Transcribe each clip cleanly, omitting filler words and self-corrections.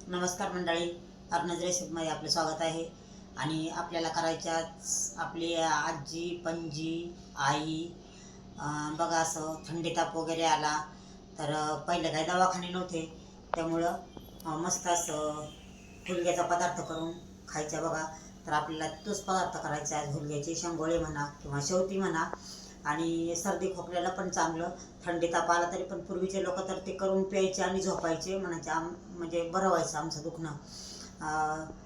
नमस्कार मंडळी, अर्नज रेसिपीमध्ये आपले स्वागत आहे. आणि आपल्याला करायच्या आपली आजी पणजी आई बघा असं थंडी ताप वगैरे आला तर पहिले काही दवाखाने नव्हते, त्यामुळं मस्त असं हुलग्याचा पदार्थ करून खायचा बघा. तर आपल्याला तोच पदार्थ करायचा आहे, हुलग्याचे शेंगोळे म्हणा किंवा शेवटी म्हणा. आणि सर्दी खोकल्याला पण चांगलं, थंडी ताप आला तरी पण पूर्वीचे लोक तर ते करून प्यायचे आणि झोपायचे, म्हणायचे म्हणजे बरं व्हायचं आमचं दुखणं.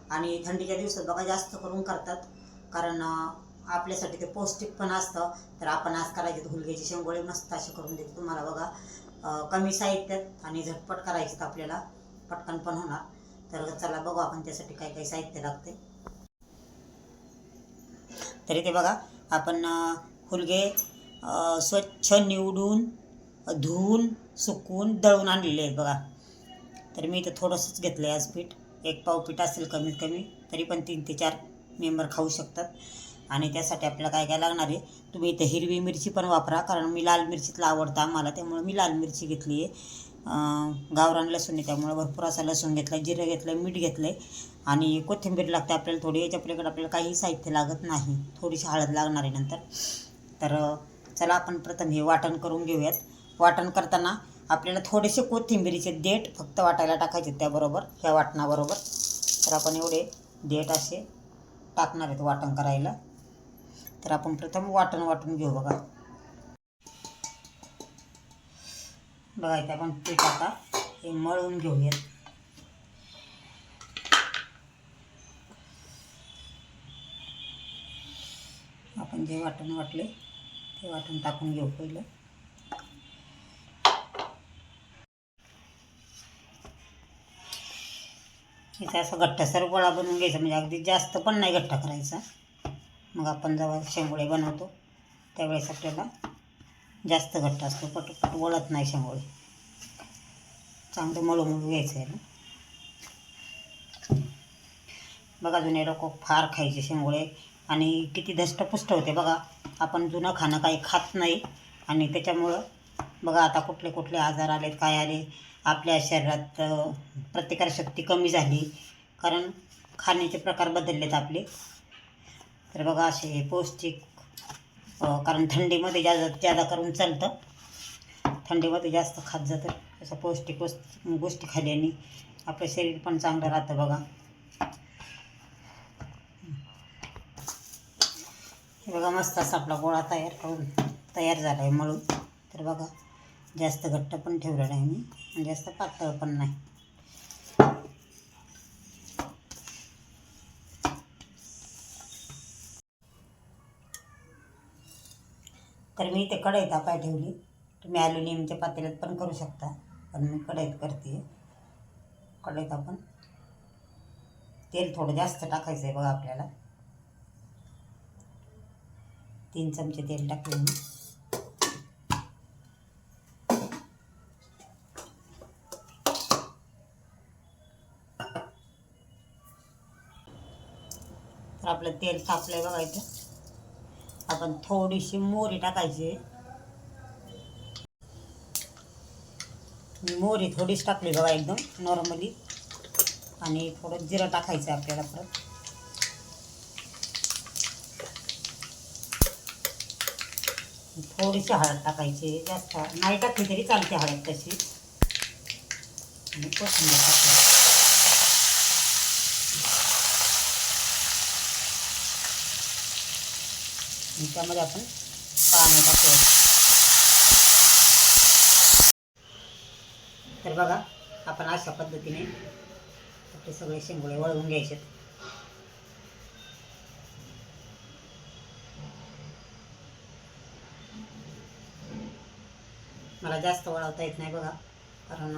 आणि थंडीच्या दिवसात बघा जास्त करून करतात, कारण आपल्यासाठी ते पौष्टिक पण असतं. तर आपण आज करायचे हुलग्याचे शेंगोळे मस्त असे करून देते तुम्हाला बघा. कमी साहित्यात आणि झटपट करायचे, आपल्याला पटकन पण होणार. तर चला बघू आपण त्यासाठी काय काय साहित्य लागते. तरी ते बघा आपण हुलगे स्वच्छ निवडून धुवून सुकवून दळून आणलेले आहेत बघा. तर मी इथं थोडंसंच घेतलं आहे आज पीठ, 1 पाव पीठ असेल कमीत कमी, तरी पण 3 ते 4 मेंबर खाऊ शकतात. आणि त्यासाठी आपल्याला काय काय लागणार आहे, तुम्ही इथं हिरवी मिरची पण वापरा, कारण मी लाल मिरचीतला आवडतं आम्हाला, त्यामुळे मी लाल मिरची घेतली आहे. गावरान लसूण आहे त्यामुळे भरपूर असा लसूण घेतला, जिरं घेतलं, मीठ घेतलं आहे आणि कोथिंबीर लागते आपल्याला थोडी. याच्या पलीकडे आपल्याला काही साहित्य लागत नाही, थोडीशी हळद लागणार आहे नंतर. तर चला आपण प्रथम हे वाटण करून घेऊयात. वाटण करताना आपल्याला थोडेसे कोथिंबीरीचे देठ फक्त वाटायला टाकायचे त्याबरोबर, ह्या वाटणाबरोबर. तर आपण एवढे देठ असे टाकणार आहेत वाटण करायला. तर आपण प्रथम वाटण वाटून घेऊ बघा. इथे आपण पीठ आता हे मळून घेऊयात. आपण जे वाटण वाटले ते वाटण टाकून घेऊ पहिलं. इथे असं घट्टसर गोळा बनवून घ्यायचा, म्हणजे अगदी जास्त पण नाही घट्ट करायचा. मग आपण जेव्हा शेंगोळे बनवतो त्यावेळेस आपल्याला जास्त घट्ट असतो, पटपट वळत नाही शेंगोळे. चांगलं मळून घ्यायचं आहे ना बघा. जुने लोक फार खायचे शेंगोळे आणि किती धष्टपुष्ट होते बघा. आपण जुनं खाणं काही खात नाही आणि त्याच्यामुळं बघा आता कुठले कुठले आजार आलेत, काय आले आपल्या शरीरात. प्रतिकारशक्ती कमी झाली, कारण खाण्याचे प्रकार बदललेत आपले. तर बघा असे पौष्टिक, कारण थंडीमध्ये जादा करून चालतं, थंडीमध्ये जास्त खात जातं. असं पौष्टिक गोष्टी खाल्ल्याने आपलं शरीर पण चांगलं राहतं बघा. हे बघा मस्त असा आपला गोळा तयार झाला आहे मळून. तर बघा जास्त घट्ट पण ठेवलं नाही मी आणि जास्त पातळ पण नाही. तर मी इथे कढईत तापाय ठेवली. तुम्ही ॲल्युमिनियमच्या पातेल्यात पण करू शकता, पण मी कढईत करते. कढईत आपण तेल थोडं जास्त टाकायचं आहे बघा आपल्याला. 3 चमचे तेल टाकले मी. तर आपलं तेल तापलंय बघा. इथं आपण थोडीशी मोहरी टाकायची. मोहरी थोडीच टाकली बघा एकदम नॉर्मली. आणि थोडं जिरं टाकायचं आपल्याला परत. थोडीशी हळद टाकायची, जास्त नाही टाकली तरी चालते हळद तशी. आणि कोथिंबीर टाकायची. त्यामध्ये आपण पाणी टाकूया. तर बघा आपण अशा पद्धतीने आपले सगळे शेंगोळे वळवून घ्यायचे. मला जास्त वळवता येत नाही बघा, कारण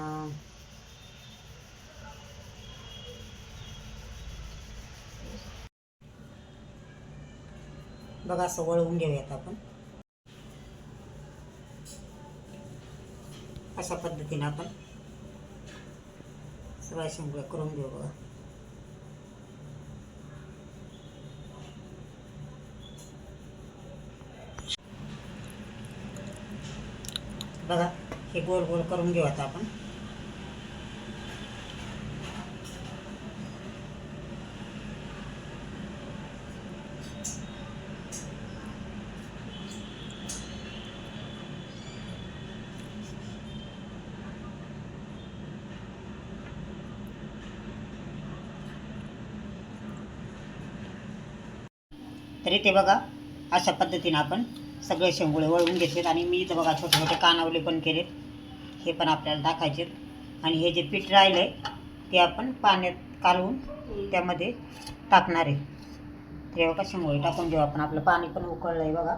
बघा असं वळवून घेऊयात आपण. अशा पद्धतीने आपण सगळ्या शेंगोळे करून घेऊ बघा. बघा हे गोल गोल करून घेऊ आता आपण. तर इथे बघा अशा पद्धतीने आपण सगळे शेंगुळे वळवून घेतलेत आणि मी इथं बघा छोटे छोटे कानावले पण केलेत, हे पण आपल्याला टाकायचे. आणि हे जे पीठ राहिलं आहे ते आपण पाण्यात काढून त्यामध्ये टाकणार आहे. ते बघा शेंगोळे टाकून घेऊ आपण. आपलं पाणी पण उकळलं आहे बघा.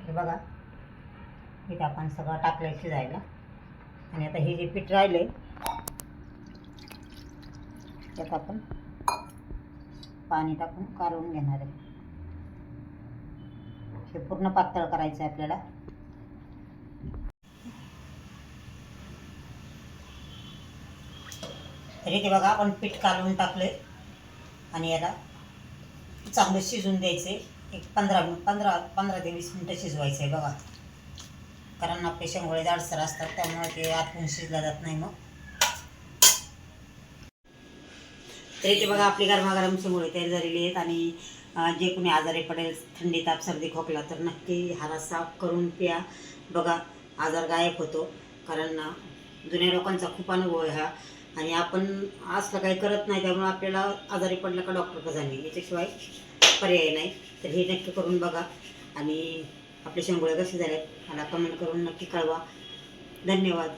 हे बघा इथे आपण सगळं टाकलंय शिजायला. आणि आता हे जे पीठ राहिलंय त्यात आपण पाणी टाकून काढून घेणार आहे. हे पूर्ण पातळ करायचं आहे आपल्याला. तर इथे बघा आपण पीठ काढून टाकलंय आणि याला चांगलं शिजून द्यायचे. एक 15 ते 20 मिनटं शिजवायचं आहे बघा. कारण आपले शेंगोळे जाडसर असतात त्यामुळे ते आतून शिजला जात नाही. मग तर इथे बघा आपली गरमागरम शेंगोळे तयार झालेली आहेत. आणि जे कोणी आजारी पडेल, थंडी ताप सर्दी खोकला, तर नक्की हा रस्सा करून प्या बघा. आजार गायब होतो. कारण जुन्या लोकांचा खूप अनुभव आहे हा. आणि आपण असलं काही करत नाही त्यामुळे आपल्याला आजारी पडलं का डॉक्टरकडे जाणे याच्याशिवाय पर्याय नाही. तर हे नक्की करून बघा. आणि आपले शेंगोळे कसे झाले मला कमेंट करून नक्की कळवा. धन्यवाद.